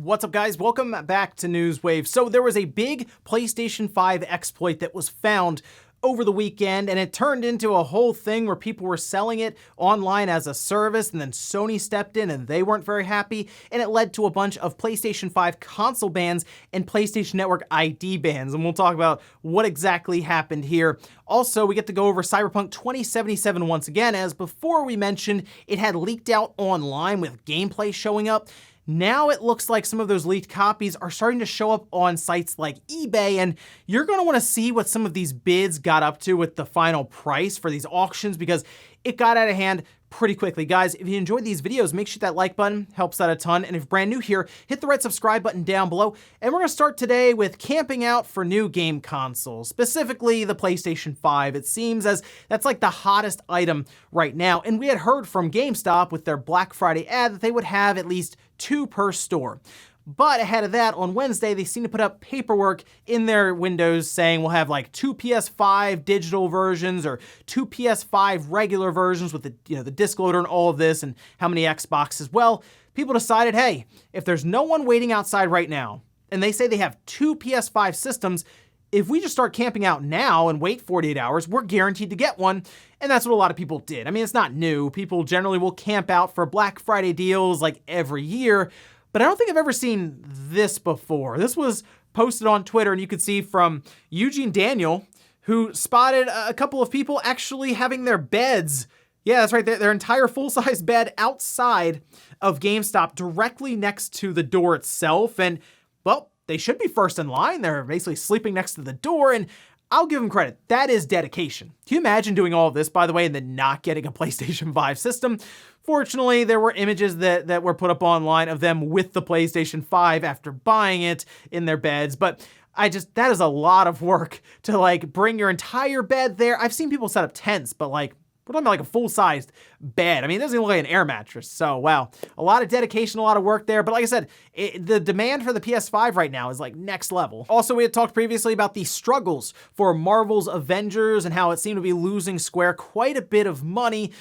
What's up, guys? Welcome back to Newswave. So there was a big PlayStation 5 exploit that was found over the weekend, and it turned into a whole thing where people were selling it online as a service, and then Sony stepped in and they weren't very happy, and it led to a bunch of PlayStation 5 console bans and PlayStation Network ID bans, and we'll talk about what exactly happened here. Also, we get to go over Cyberpunk 2077 once again, as before we mentioned, it had leaked out online with gameplay showing up. Now it looks like some of those leaked copies are starting to show up on sites like eBay, and you're going to want to see what some of these bids got up to with the final price for these auctions, because it got out of hand pretty quickly. Guys, if you enjoyed these videos, make sure that like button helps out a ton. And if you're brand new here, hit the red subscribe button down below. And we're going to start today with camping out for new game consoles, specifically the PlayStation 5. It seems as that's like the hottest item right now. And we had heard from GameStop with their Black Friday ad that they would have at least 2 per store. But ahead of that, on Wednesday, they seem to put up paperwork in their windows saying we'll have like 2 PS5 digital versions or 2 PS5 regular versions with the disc loader and all of this, and how many Xboxes. Well, people decided, hey, if there's no one waiting outside right now, and they say they have 2 PS5 systems, if we just start camping out now and wait 48 hours, we're guaranteed to get one. And that's what a lot of people did. I mean, it's not new. People generally will camp out for Black Friday deals like every year. But I don't think I've ever seen this before. This was posted on Twitter, and you could see from Eugene Daniel, who spotted a couple of people actually having their beds, yeah, that's right, their entire full-size bed outside of GameStop directly next to the door itself. And, well, they should be first in line. They're basically sleeping next to the door, and I'll give them credit. That is dedication. Can you imagine doing all of this, by the way, and then not getting a PlayStation 5 system? Fortunately, there were images that were put up online of them with the PlayStation 5 after buying it in their beds, but that is a lot of work to like bring your entire bed there. I've seen people set up tents, but like, we're talking about like a full-sized bed. I mean, it doesn't even look like an air mattress. So, wow, a lot of dedication, a lot of work there. But like I said, the demand for the PS5 right now is like next level. Also, we had talked previously about the struggles for Marvel's Avengers and how it seemed to be losing Square quite a bit of money.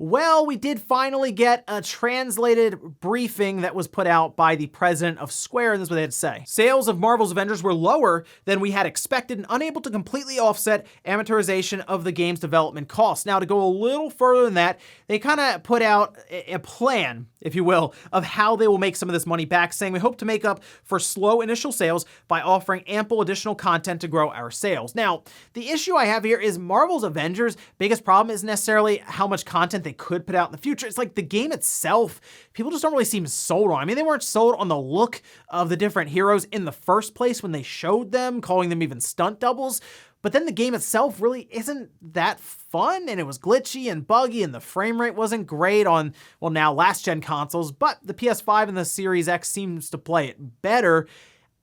Well, we did finally get a translated briefing that was put out by the president of Square, and this is what they had to say. Sales of Marvel's Avengers were lower than we had expected and unable to completely offset amortization of the game's development costs. Now, to go a little further than that, they kind of put out a plan, if you will, of how they will make some of this money back, saying we hope to make up for slow initial sales by offering ample additional content to grow our sales. Now, the issue I have here is Marvel's Avengers' biggest problem isn't necessarily how much content they could put out in the future. It's like the game itself, people just don't really seem sold on. I mean, they weren't sold on the look of the different heroes in the first place when they showed them, calling them even stunt doubles. But then the game itself really isn't that fun, and it was glitchy and buggy, and the frame rate wasn't great on, well, now last-gen consoles, but the PS5 and the Series X seems to play it better.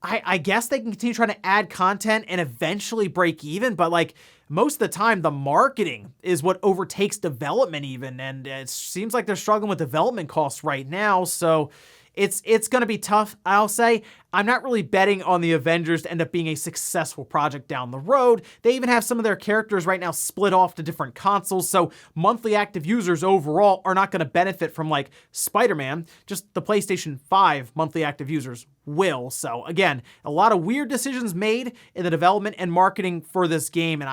I guess they can continue trying to add content and eventually break even, but like most of the time, the marketing is what overtakes development even, and it seems like they're struggling with development costs right now, so it's going to be tough, I'll say. I'm not really betting on the Avengers to end up being a successful project down the road. They even have some of their characters right now split off to different consoles, so monthly active users overall are not going to benefit from like Spider-Man. Just the PlayStation 5 monthly active users will. So again, a lot of weird decisions made in the development and marketing for this game, and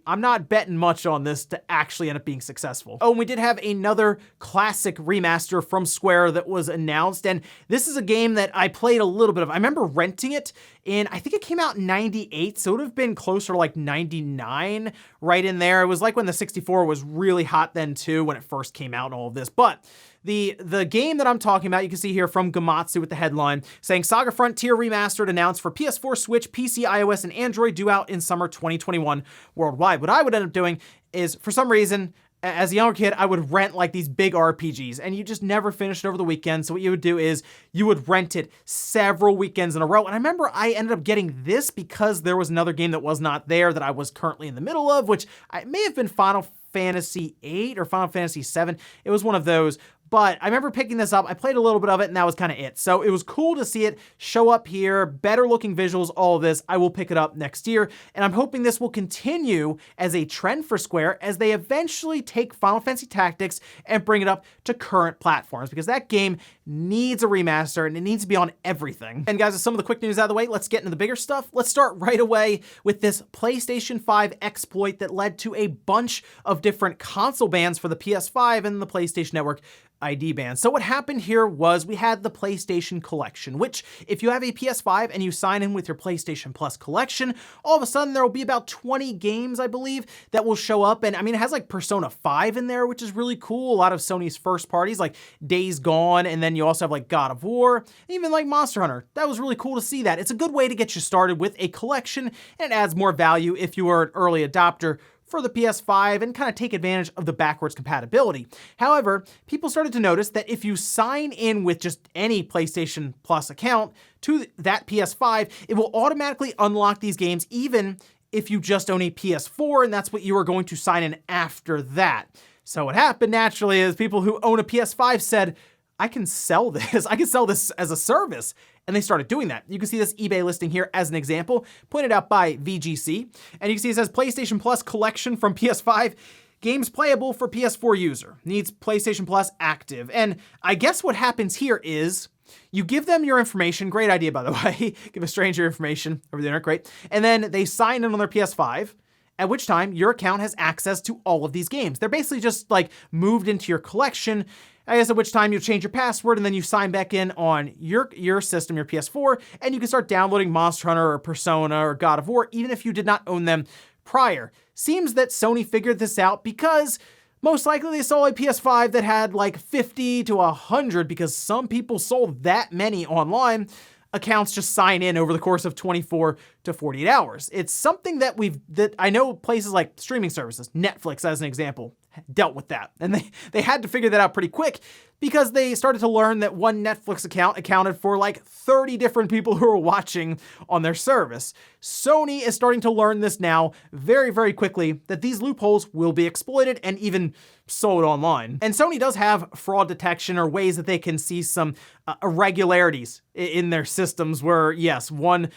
I'm not betting much on this to actually end up being successful. Oh, and we did have another classic remaster from Square that was announced, and this is a game that I played a little bit of. I remember renting it, and I think it came out in 98, so it would have been closer to like 99, right in there. It was like when the 64 was really hot then too, when it first came out and all of this. But the game that I'm talking about, you can see here from Gamatsu with the headline saying SaGa Frontier Remastered announced for PS4, Switch, PC, iOS, and Android, due out in summer 2021 worldwide. What I would end up doing is, for some reason, as a younger kid, I would rent like these big RPGs, and you just never finished it over the weekend. So what you would do is you would rent it several weekends in a row. And I remember I ended up getting this because there was another game that was not there that I was currently in the middle of, which may have been Final Fantasy VIII or Final Fantasy VII. It was one of those. but I remember picking this up. I played a little bit of it, and that was kind of it. So it was cool to see it show up here, better looking visuals, all of this. I will pick it up next year, and I'm hoping this will continue as a trend for Square as they eventually take Final Fantasy Tactics and bring it up to current platforms, because that game needs a remaster and it needs to be on everything. And guys, with some of the quick news out of the way, let's get into the bigger stuff. Let's start right away with this PlayStation 5 exploit that led to a bunch of different console bans for the PS5 and the PlayStation Network ID ban. So what happened here was we had the PlayStation Collection, which if you have a PS5 and you sign in with your PlayStation Plus collection, all of a sudden there will be about 20 games, I believe, that will show up. And I mean, it has like Persona 5 in there, which is really cool. A lot of Sony's first parties like Days Gone, and then you also have like God of War, even like Monster Hunter. That was really cool to see that. It's a good way to get you started with a collection, and it adds more value if you are an early adopter for the PS5 and kind of take advantage of the backwards compatibility. However, people started to notice that if you sign in with just any PlayStation Plus account to that PS5, it will automatically unlock these games even if you just own a PS4, and that's what you are going to sign in after that. So what happened naturally is people who own a PS5 said, I can sell this. I can sell this as a service. And they started doing that. You can see this eBay listing here as an example, pointed out by VGC. And you can see it says PlayStation Plus collection from PS5, games playable for PS4 user, needs PlayStation Plus active. And I guess what happens here is you give them your information. Great idea, by the way. Give a stranger information over the internet, great. And then they sign in on their PS5, at which time your account has access to all of these games. They're basically just like moved into your collection, I guess, at which time you change your password and then you sign back in on your system, your PS4, and you can start downloading Monster Hunter or Persona or God of War, even if you did not own them prior. Seems that Sony figured this out because most likely they saw a PS5 that had like 50 to 100, because some people sold that many online accounts just sign in over the course of 24 to 48 hours. It's something that I know places like streaming services, Netflix as an example, dealt with that. And they had to figure that out pretty quick, because they started to learn that one Netflix account accounted for like 30 different people who were watching on their service. Sony is starting to learn this now very, very quickly, that these loopholes will be exploited and even sold online. And Sony does have fraud detection, or ways that they can see some irregularities in their systems where, yes, one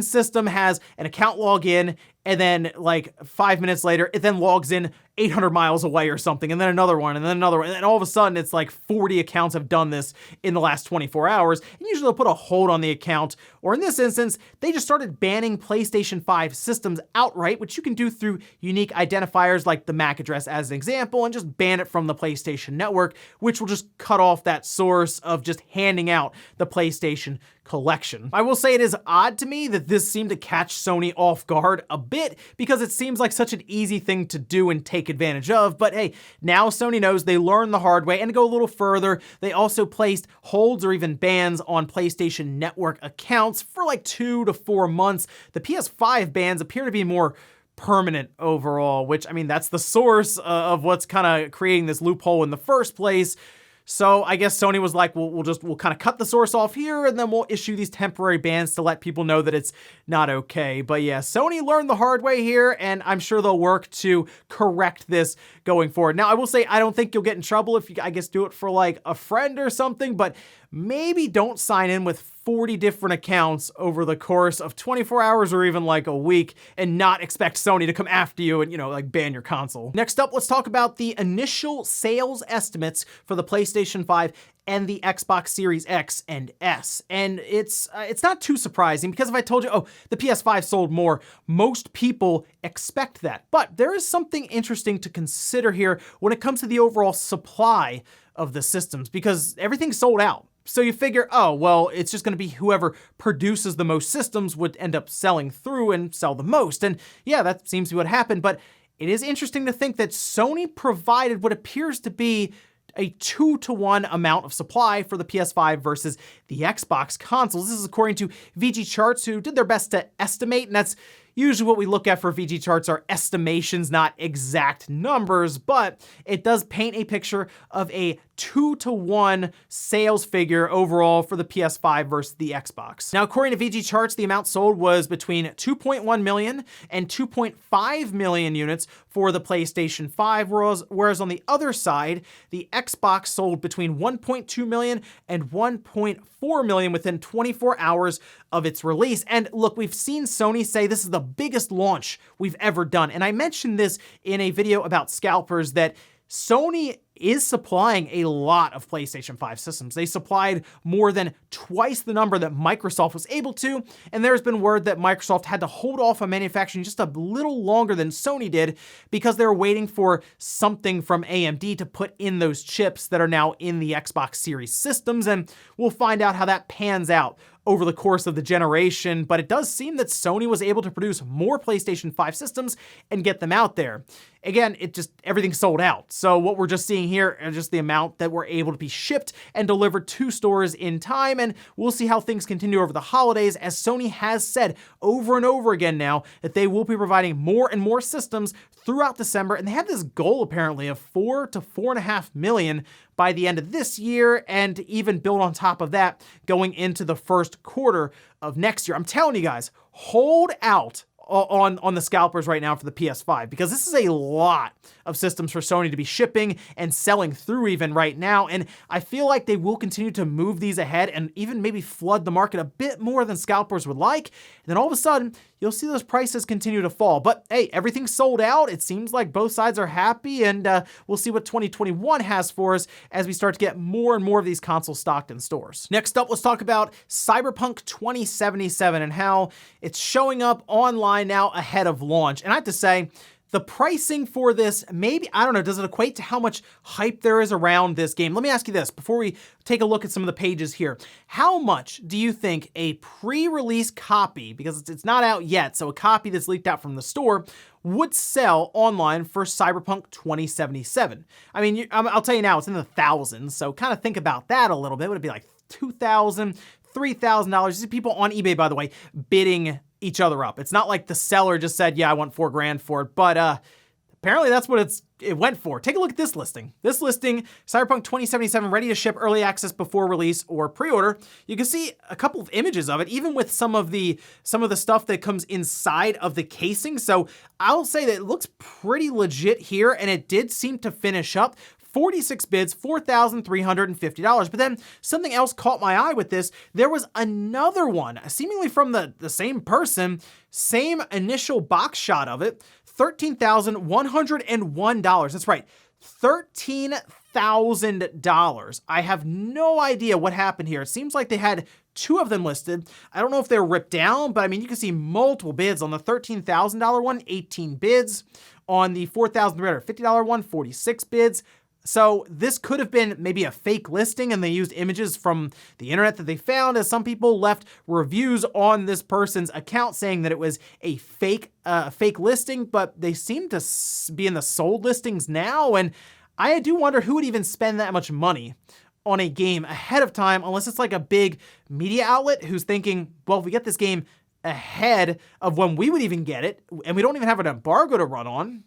system has an account login, and then like 5 minutes later, it then logs in 800 miles away or something, and then another one, and then another one, and then all of a sudden it's like 40 accounts have done this in the last 24 hours, and usually they'll put a hold on the account, or in this instance, they just started banning PlayStation 5 systems outright, which you can do through unique identifiers like the MAC address as an example, and just ban it from the PlayStation Network, which will just cut off that source of just handing out the PlayStation collection. I will say it is odd to me that this seemed to catch Sony off guard a bit, because it seems like such an easy thing to do and take advantage of, but hey, now Sony knows. They learned the hard way, and to go a little further, they also placed holds or even bans on PlayStation Network accounts for like 2 to 4 months. The PS5 bans appear to be more permanent overall, which, I mean, that's the source of what's kind of creating this loophole in the first place. So I guess Sony was like, we'll kind of cut the source off here, and then we'll issue these temporary bans to let people know that it's not okay. But yeah, Sony learned the hard way here, and I'm sure they'll work to correct this going forward. Now, I will say, I don't think you'll get in trouble if you, I guess, do it for like a friend or something, but maybe don't sign in with 40 different accounts over the course of 24 hours or even like a week and not expect Sony to come after you and, like ban your console. Next up, let's talk about the initial sales estimates for the PlayStation 5 and the Xbox Series X and S. And it's not too surprising, because if I told you, oh, the PS5 sold more, most people expect that. But there is something interesting to consider here when it comes to the overall supply of the systems, because everything's sold out. So you figure, oh, well, it's just going to be whoever produces the most systems would end up selling through and sell the most. And yeah, that seems to be what happened. But it is interesting to think that Sony provided what appears to be a 2-to-1 amount of supply for the PS5 versus the Xbox consoles. This is according to VG Charts, who did their best to estimate, and that's usually what we look at for VG charts are estimations, not exact numbers, but it does paint a picture of a 2-to-1 sales figure overall for the PS5 versus the Xbox. Now, according to VG charts, the amount sold was between 2.1 million and 2.5 million units for the PlayStation 5, whereas on the other side, the Xbox sold between 1.2 million and 1.4 million within 24 hours of its release. And look, we've seen Sony say this is the biggest launch we've ever done. And I mentioned this in a video about scalpers that Sony is supplying a lot of PlayStation 5 systems. They supplied more than twice the number that Microsoft was able to, and there's been word that Microsoft had to hold off on manufacturing just a little longer than Sony did because they were waiting for something from AMD to put in those chips that are now in the Xbox Series systems, and we'll find out how that pans out over the course of the generation, but it does seem that Sony was able to produce more PlayStation 5 systems and get them out there. Again, everything sold out. So what we're just seeing here are just the amount that were able to be shipped and delivered to stores in time, and we'll see how things continue over the holidays, as Sony has said over and over again now that they will be providing more and more systems throughout December, and they have this goal apparently of 4 to 4.5 million by the end of this year, and even build on top of that going into the first quarter of next year. I'm telling you guys, hold out on the scalpers right now for the PS5, because this is a lot of systems for Sony to be shipping and selling through even right now, and I feel like they will continue to move these ahead and even maybe flood the market a bit more than scalpers would like, and then all of a sudden you'll see those prices continue to fall. But hey, everything's sold out. It seems like both sides are happy, and we'll see what 2021 has for us as we start to get more and more of these consoles stocked in stores. Next up, let's talk about Cyberpunk 2077 and how it's showing up online now ahead of launch. And I have to say, the pricing for this, maybe, I don't know, does it equate to how much hype there is around this game? Let me ask you this before we take a look at some of the pages here. How much do you think a pre-release copy, because it's not out yet, so a copy that's leaked out from the store, would sell online for Cyberpunk 2077? I mean, I'll tell you now, it's in the thousands, so kind of think about that a little bit. Would it be like $2,000, $3,000? You see people on eBay, by the way, bidding each other up. It's not like the seller just said, yeah, I want $4,000 for it, but apparently that's what it went for. Take a look at this listing. This listing, Cyberpunk 2077, ready to ship, early access before release or pre-order. You can see a couple of images of it, even with some of the stuff that comes inside of the casing. So I'll say that it looks pretty legit here, and it did seem to finish up. 46 bids, $4,350. But then something else caught my eye with this. There was another one, seemingly from the same person, same initial box shot of it, $13,101. That's right, $13,000. I have no idea what happened here. It seems like they had two of them listed. I don't know if they're ripped down, but I mean, you can see multiple bids on the $13,000 one, 18 bids. On the $4,350 one, 46 bids. So this could have been maybe a fake listing, and they used images from the internet that they found, as some people left reviews on this person's account saying that it was a fake listing, but they seem to be in the sold listings now. And I do wonder who would even spend that much money on a game ahead of time, unless it's like a big media outlet who's thinking, well, if we get this game ahead of when we would even get it, and we don't even have an embargo to run on,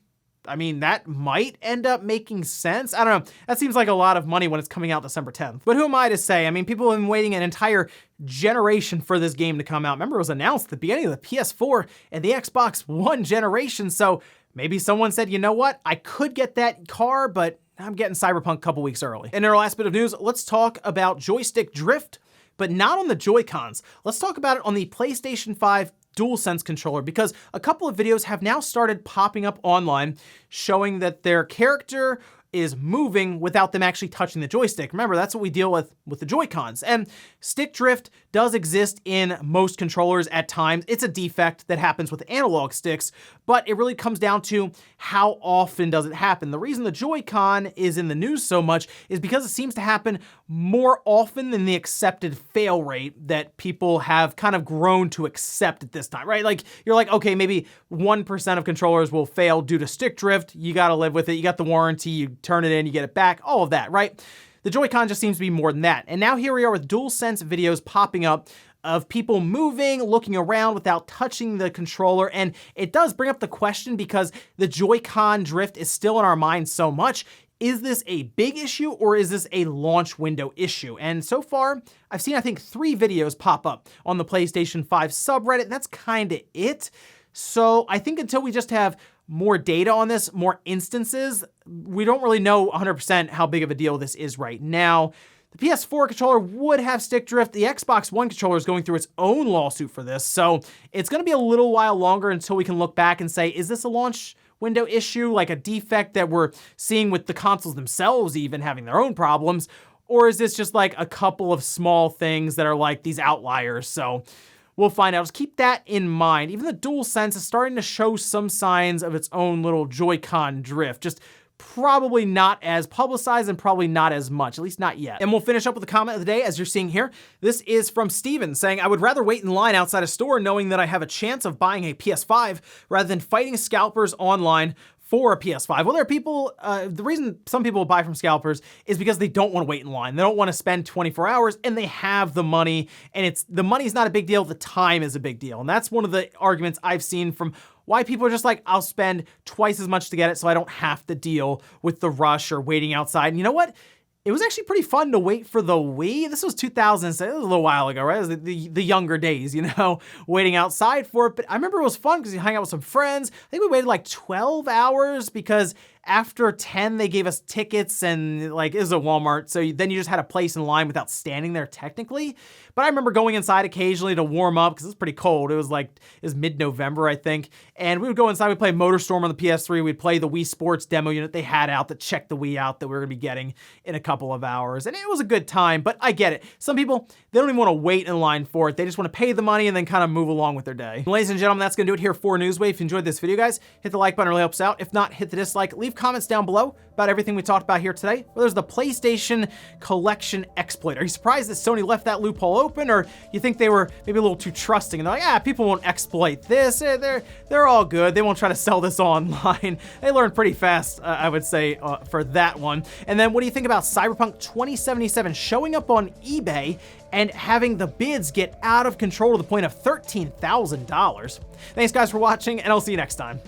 I mean, that might end up making sense. I don't know. That seems like a lot of money when it's coming out December 10th. But who am I to say? I mean, people have been waiting an entire generation for this game to come out. Remember, it was announced at the beginning of the PS4 and the Xbox One generation. So maybe someone said, you know what? I could get that car, but I'm getting Cyberpunk a couple weeks early. In our last bit of news, let's talk about joystick drift, but not on the Joy-Cons. Let's talk about it on the PlayStation 5 DualSense controller, because a couple of videos have now started popping up online showing that their character is moving without them actually touching the joystick. Remember, that's what we deal with the Joy-Cons. And stick drift does exist in most controllers at times. It's a defect that happens with analog sticks, but it really comes down to how often does it happen. The reason the Joy-Con is in the news so much is because it seems to happen more often than the accepted fail rate that people have kind of grown to accept at this time, right? Like, you're like, okay, maybe 1% of controllers will fail due to stick drift. You gotta live with it. You got the warranty, you turn it in, you get it back, all of that, right? The Joy-Con just seems to be more than that. And now here we are with DualSense videos popping up of people moving, looking around without touching the controller, and it does bring up the question because the Joy-Con drift is still in our minds so much. Is this a big issue or is this a launch window issue? And so far, I've seen, I think, 3 videos pop up on the PlayStation 5 subreddit, and that's kind of it. So I think until we just have more data on this, more instances, we don't really know 100% how big of a deal this is right now. The PS4 controller would have stick drift. The Xbox One controller is going through its own lawsuit for this, so it's going to be a little while longer until we can look back and say, is this a launch window issue, like a defect that we're seeing with the consoles themselves even having their own problems, or is this just like a couple of small things that are like these outliers? So we'll find out. Just keep that in mind. Even the DualSense is starting to show some signs of its own little Joy-Con drift. Just probably not as publicized and probably not as much, at least not yet. And we'll finish up with the comment of the day, as you're seeing here. This is from Steven saying, I would rather wait in line outside a store knowing that I have a chance of buying a PS5 rather than fighting scalpers online for a PS5. Well, there are people, the reason some people buy from scalpers is because they don't want to wait in line. They don't want to spend 24 hours and they have the money, and the money's not a big deal, the time is a big deal. And that's one of the arguments I've seen from why people are just like, I'll spend twice as much to get it so I don't have to deal with the rush or waiting outside. And you know what? It was actually pretty fun to wait for the Wii. This was 2006, it was a little while ago, right? It was the younger days, you know, waiting outside for it. But I remember it was fun because you hang out with some friends. I think we waited like 12 hours because after 10, they gave us tickets, and like, it was a Walmart. So then you just had a place in line without standing there technically. But I remember going inside occasionally to warm up because it was pretty cold. It was mid-November, I think. And we would go inside, we'd play MotorStorm on the PS3. We'd play the Wii Sports demo unit they had out that checked the Wii out that we were gonna be getting in a couple of hours. And it was a good time, but I get it. Some people, they don't even wanna wait in line for it. They just wanna pay the money and then kind of move along with their day. Ladies and gentlemen, that's gonna do it here for Newswave. If you enjoyed this video, guys, hit the like button, it really helps out. If not, hit the dislike. Leave comments down below about everything we talked about here today. Well, there's the PlayStation Collection exploit. Are you surprised that Sony left that loophole open, or you think they were maybe a little too trusting and they're like, people won't exploit this. They're all good. They won't try to sell this online. They learned pretty fast, I would say, for that one. And then what do you think about Cyberpunk 2077 showing up on eBay and having the bids get out of control to the point of $13,000? Thanks guys for watching, and I'll see you next time.